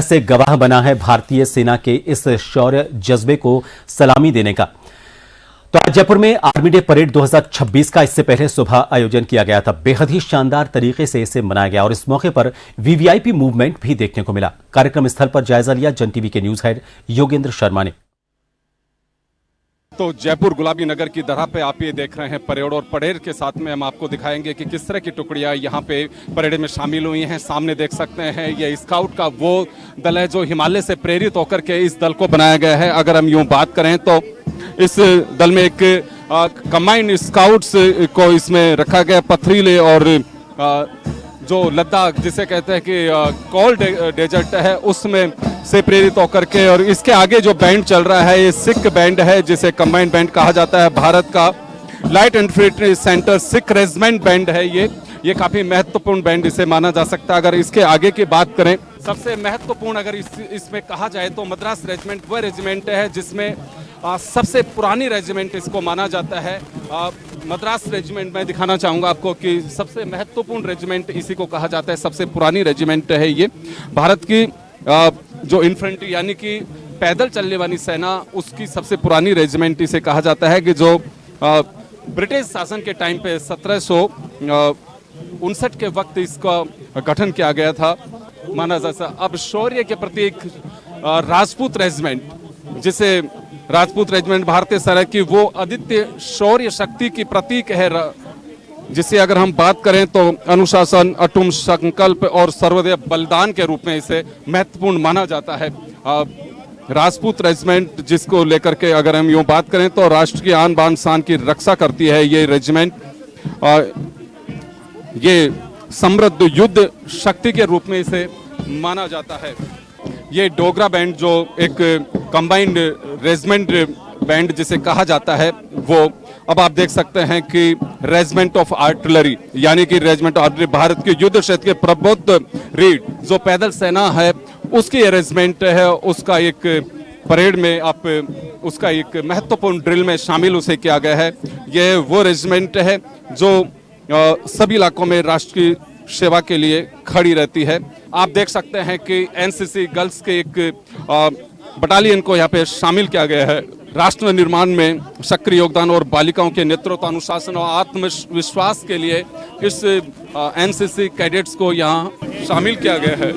से गवाह बना है भारतीय सेना के इस शौर्य जज्बे को सलामी देने का। तो आज जयपुर में आर्मी डे परेड 2026 का इससे पहले सुबह आयोजन किया गया था। बेहद ही शानदार तरीके से इसे मनाया गया और इस मौके पर वीवीआईपी मूवमेंट भी देखने को मिला। कार्यक्रम स्थल पर जायजा लिया जन टीवी के न्यूज हेड योगेंद्र शर्मा ने। तो जयपुर गुलाबी नगर की धरा पे आप ये देख रहे हैं परेड, और परेड के साथ में हम आपको दिखाएंगे कि किस तरह की टुकड़ियां यहाँ पे परेड में शामिल हुई हैं। सामने देख सकते हैं ये स्काउट का वो दल है जो हिमालय से प्रेरित होकर के इस दल को बनाया गया है। अगर हम यूं बात करें तो इस दल में एक कंबाइंड स्काउट्स को इसमें रखा गया। पथरीले और जो लद्दाख जिसे कहते हैं कि कोल्ड डेजर्ट है उसमें से प्रेरित होकर के, और इसके आगे जो बैंड चल रहा है ये सिख बैंड है जिसे कंबाइंड बैंड कहा जाता है। भारत का light infantry centre Sikh regiment band है ये काफी महत्वपूर्ण बैंड इसे माना जा सकता है। अगर इसके आगे की बात करें सबसे महत्वपूर्ण अगर इसमें कहा जाए तो मद्रास रेजिमेंट वह रेजिमेंट है जिसमें सबसे पुरानी रेजिमेंट इसको माना जाता है। मद्रास रेजिमेंट मैं दिखाना चाहूँगा आपको कि सबसे महत्वपूर्ण रेजिमेंट इसी को कहा जाता है, सबसे पुरानी रेजिमेंट है ये। भारत की जो इन्फेंट्री यानी कि पैदल चलने वाली सेना उसकी सबसे पुरानी रेजिमेंट इसे कहा जाता है, कि जो ब्रिटिश शासन के टाइम पे 1759 के वक्त इसका गठन किया गया था माना जाता। अब शौर्य के प्रतीक राजपूत रेजिमेंट, जिसे राजपूत रेजिमेंट भारतीय सेना की वो आदित्य शौर्य शक्ति की प्रतीक है, जिसे अगर हम बात करें तो अनुशासन, अटूट संकल्प और सर्वदेव बलिदान के रूप में इसे महत्वपूर्ण माना जाता है। राजपूत रेजिमेंट जिसको लेकर के अगर हम यूं बात करें तो राष्ट्र की आन बान शान की रक्षा करती है ये रेजिमेंट। ये समृद्ध युद्ध शक्ति के रूप में इसे माना जाता है। ये डोगरा बैंड जो एक कंबाइंड रेजिमेंट बैंड जिसे कहा जाता है वो अब आप देख सकते हैं कि रेजिमेंट ऑफ आर्टिलरी यानी कि रेजिमेंट ऑफ आर्टिलरी भारत के युद्ध क्षेत्र के प्रबुद्ध रीड जो पैदल सेना है उसकी रेजिमेंट है। उसका एक परेड में आप उसका एक महत्वपूर्ण ड्रिल में शामिल उसे किया गया है। ये वो रेजिमेंट है जो सभी इलाकों में राष्ट्र की सेवा के लिए खड़ी रहती है। आप देख सकते हैं कि एनसीसी गर्ल्स के एक बटालियन को यहाँ पे शामिल किया गया है। राष्ट्र निर्माण में सक्रिय योगदान और बालिकाओं के नेतृत्व, अनुशासन और आत्मविश्वास के लिए इस एनसीसी कैडेट्स को यहाँ शामिल किया गया है।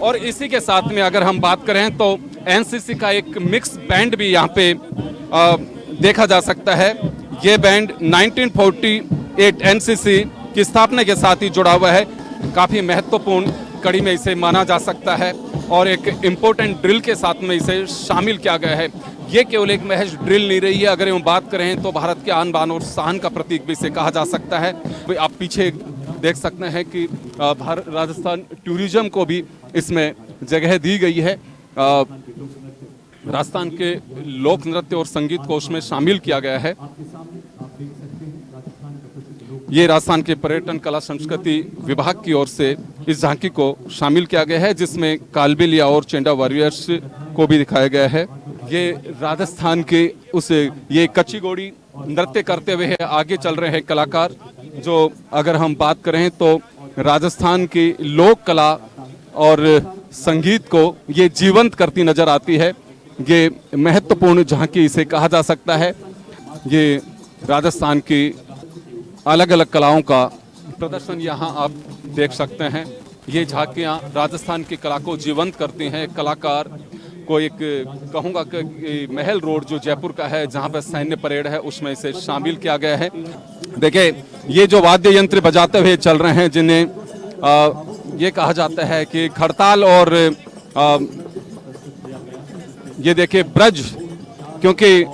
और इसी के साथ में अगर हम बात करें तो एनसीसी का एक मिक्स बैंड भी यहाँ पे देखा जा सकता है। ये बैंड 1948 एनसीसी की स्थापना के साथ ही जुड़ा हुआ है। काफी महत्वपूर्ण कड़ी में इसे माना जा सकता है और एक इम्पोर्टेंट ड्रिल के साथ में इसे शामिल किया गया है। ये केवल एक महज ड्रिल नहीं रही है, अगर हम बात करें तो भारत के आन बान और शान का प्रतीक भी इसे कहा जा सकता है। आप पीछे देख सकते हैं कि भारत राजस्थान टूरिज्म को भी इसमें जगह दी गई है। राजस्थान के लोक नृत्य और संगीत को उसमें शामिल किया गया है। ये राजस्थान के पर्यटन कला संस्कृति विभाग की ओर से इस झांकी को शामिल किया गया है, जिसमें कालबेलिया और चेंडा वॉरियर्स को भी दिखाया गया है। ये राजस्थान के ये कच्ची घोड़ी नृत्य करते हुए आगे चल रहे हैं कलाकार, जो अगर हम बात करें तो राजस्थान की लोक कला और संगीत को ये जीवंत करती नजर आती है। ये महत्वपूर्ण झांकी इसे कहा जा सकता है। ये राजस्थान की अलग अलग कलाओं का प्रदर्शन यहाँ आप देख सकते हैं। ये झांकियाँ राजस्थान की कला को जीवंत करती हैं। कलाकार को एक कहूँगा कि महल रोड जो जयपुर का है जहाँ पर सैन्य परेड है उसमें इसे शामिल किया गया है। देखिए ये जो वाद्य यंत्र बजाते हुए चल रहे हैं जिन्हें ये कहा जाता है कि खड़ताल और ये देखिए ब्रज, क्योंकि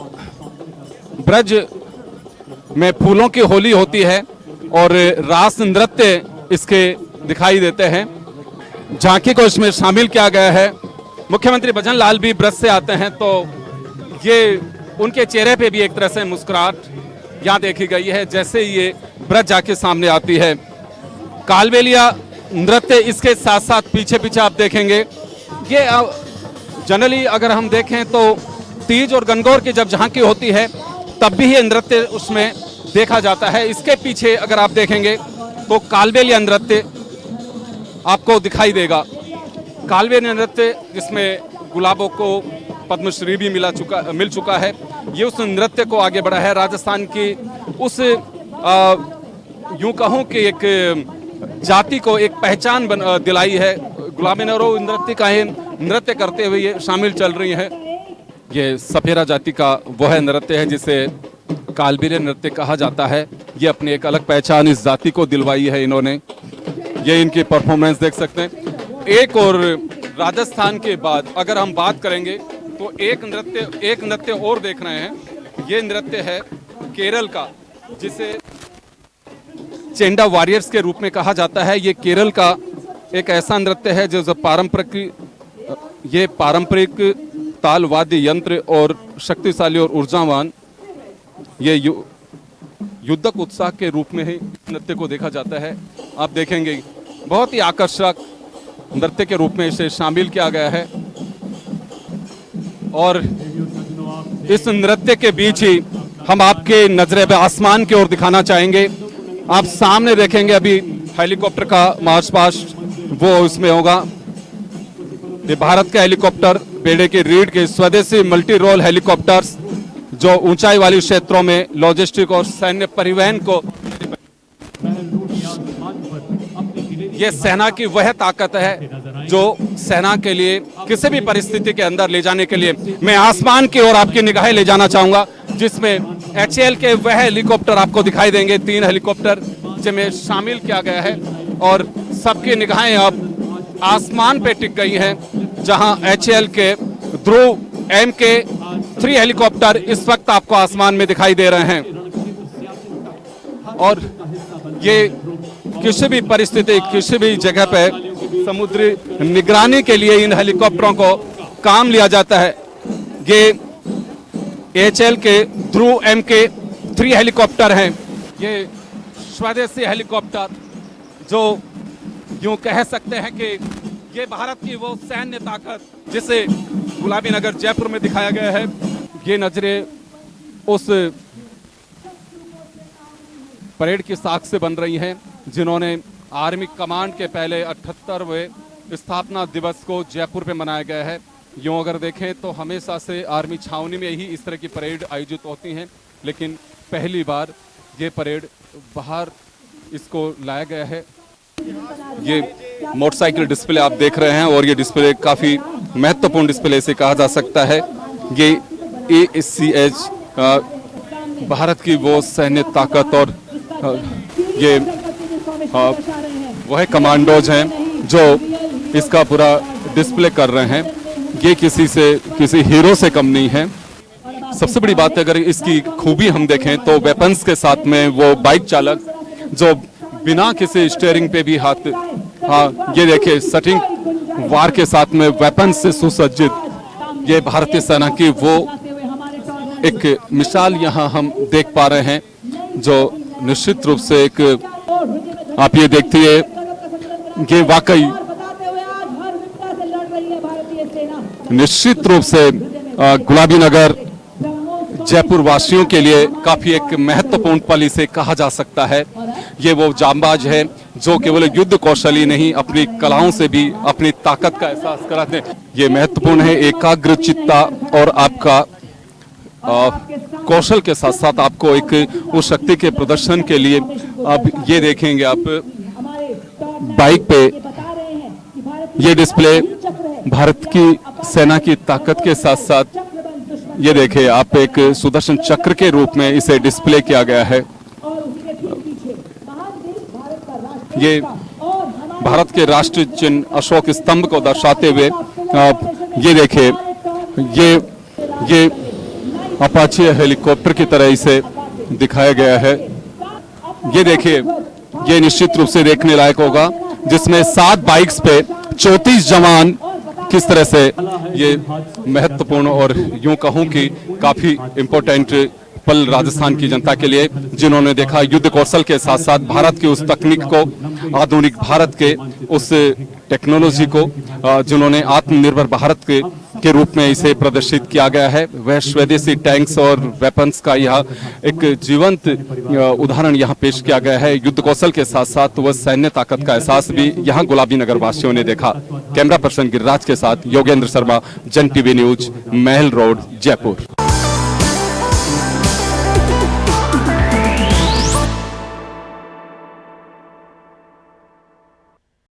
ब्रज में फूलों की होली होती है और रास नृत्य इसके दिखाई देते हैं। झांकी को इसमें शामिल किया गया है। मुख्यमंत्री भजन लाल भी ब्रज से आते हैं तो ये उनके चेहरे पे भी एक तरह से मुस्कुराहट यहाँ देखी गई है जैसे ये ब्रज जाके सामने आती है। कालबेलिया नृत्य इसके साथ साथ पीछे पीछे आप देखेंगे। ये जनरली अगर हम देखें तो तीज और गणगौर की जब झांकी होती है तब भी ये नृत्य उसमें देखा जाता है। इसके पीछे अगर आप देखेंगे तो कालबेलिया नृत्य आपको दिखाई देगा। कालबेलिया नृत्य जिसमें गुलाबों को पद्मश्री भी मिल चुका है, ये उस नृत्य को आगे बढ़ा है। राजस्थान की उस यूं कहूं कि एक जाति को एक पहचान दिलाई है। गुलाबी नरो नृत्य का नृत्य करते हुए ये शामिल चल रही हैं। ये सपेरा जाति का वह नृत्य है जिसे कालबेलिया नृत्य कहा जाता है। ये अपनी एक अलग पहचान इस जाति को दिलवाई है इन्होंने। ये इनकी परफॉर्मेंस देख सकते हैं। एक और राजस्थान के बाद अगर हम बात करेंगे तो एक नृत्य और देख रहे हैं। ये नृत्य है केरल का, जिसे चेंडा वॉरियर्स के रूप में कहा जाता है। ये केरल का एक ऐसा नृत्य है जो पारंपरिक ताल वाद्य यंत्र और शक्तिशाली और ऊर्जावान ये युद्धक उत्साह के रूप में ही नृत्य को देखा जाता है। आप देखेंगे बहुत ही आकर्षक नृत्य के रूप में इसे शामिल किया गया है। और इस नृत्य के बीच ही हम आपके नजरे पे आसमान की ओर दिखाना चाहेंगे। आप सामने देखेंगे अभी हेलीकॉप्टर का मार्च पास्ट वो उसमें होगा। ये भारत का हेलीकॉप्टर बेड़े के रीढ़ के स्वदेशी मल्टी रोल हेलीकॉप्टर्स जो ऊंचाई वाले क्षेत्रों में लॉजिस्टिक और सैन्य परिवहन को, ये सेना की वह ताकत है जो सेना के लिए किसी भी परिस्थिति के अंदर ले जाने के लिए मैं आसमान की ओर आपकी निगाहें ले जाना चाहूंगा, जिसमें HAL के वह हेलीकॉप्टर आपको दिखाई देंगे। 3 हेलीकॉप्टर जिनमें शामिल किया गया है और सबकी निगाहें अब आसमान पे टिक गई हैं, जहां HAL के ध्रुव MK-3 हेलीकॉप्टर इस वक्त आपको आसमान में दिखाई दे रहे हैं। और ये किसी भी परिस्थिति, किसी भी जगह पे समुद्री निगरानी के लिए इन हेलीकॉप्टरों को काम लिया जाता है। ये HAL के ध्रुव MK-3 हेलीकॉप्टर हैं। ये स्वदेशी हेलीकॉप्टर जो यूं कह सकते हैं कि ये भारत की वो सैन्य ताकत जिसे गुलाबी नगर जयपुर में दिखाया गया है। ये नजरें उस परेड की साख से बन रही हैं जिन्होंने आर्मी कमांड के पहले 78वें स्थापना दिवस को जयपुर पे मनाया गया है। यूँ अगर देखें तो हमेशा से आर्मी छावनी में ही इस तरह की परेड आयोजित होती हैं, लेकिन पहली बार ये परेड बाहर इसको लाया गया है। ये मोटरसाइकिल डिस्प्ले आप देख रहे हैं और ये डिस्प्ले काफ़ी महत्वपूर्ण डिस्प्ले से कहा जा सकता है। ये ASCH भारत की वो सैन्य ताकत और ये वह कमांडोज हैं जो इसका पूरा डिस्प्ले कर रहे हैं। ये किसी हीरो से कम नहीं है। सबसे बड़ी बात है, अगर इसकी खूबी हम देखें तो वेपन्स के साथ में वो बाइक चालक जो बिना किसी स्टीयरिंग पे भी हाथ, ये देखिए सटिंग वार के साथ में वेपन्स से सुसज्जित ये भारतीय सेना की वो एक मिसाल यहाँ हम देख पा रहे हैं, जो निश्चित रूप से एक आप ये देखती है कि वाकई निश्चित रूप से गुलाबी नगर जयपुर वासियों के लिए काफी एक महत्वपूर्ण पल इसे कहा जा सकता है। ये वो जांबाज है जो केवल युद्ध कौशल ही नहीं अपनी कलाओं से भी अपनी ताकत का एहसास कराते हैं। ये महत्वपूर्ण है एकाग्र चित्ता और आपका कौशल के साथ साथ आपको एक उस शक्ति के प्रदर्शन के लिए अब ये देखेंगे आप बाइक पे ये डिस्प्ले भारत की सेना की ताकत के साथ साथ ये देखिए आप एक सुदर्शन चक्र के रूप में इसे डिस्प्ले किया गया है। ये भारत के राष्ट्रीय चिन्ह अशोक स्तंभ को दर्शाते हुए ये देखिए ये अपाचे हेलीकॉप्टर की तरह इसे दिखाया गया है। ये देखिए ये निश्चित रूप से देखने लायक होगा, जिसमें 7 बाइक्स पे 34 जवान किस तरह से ये महत्वपूर्ण और यूं कहूं कि काफी इम्पोर्टेंट पल राजस्थान की जनता के लिए, जिन्होंने देखा युद्ध कौशल के साथ साथ भारत की उस तकनीक को, आधुनिक भारत के उस टेक्नोलॉजी को, जिन्होंने आत्मनिर्भर भारत के के रूप में इसे प्रदर्शित किया गया है। वह स्वदेशी टैंक्स और वेपन्स का यह एक जीवंत उदाहरण यहाँ पेश किया गया है। युद्ध कौशल के साथ साथ वह सैन्य ताकत का एहसास भी यहाँ गुलाबी नगर वासियों ने देखा। कैमरा पर्सन गिरिराज के साथ योगेंद्र शर्मा, जन टीवी न्यूज, महल रोड, जयपुर।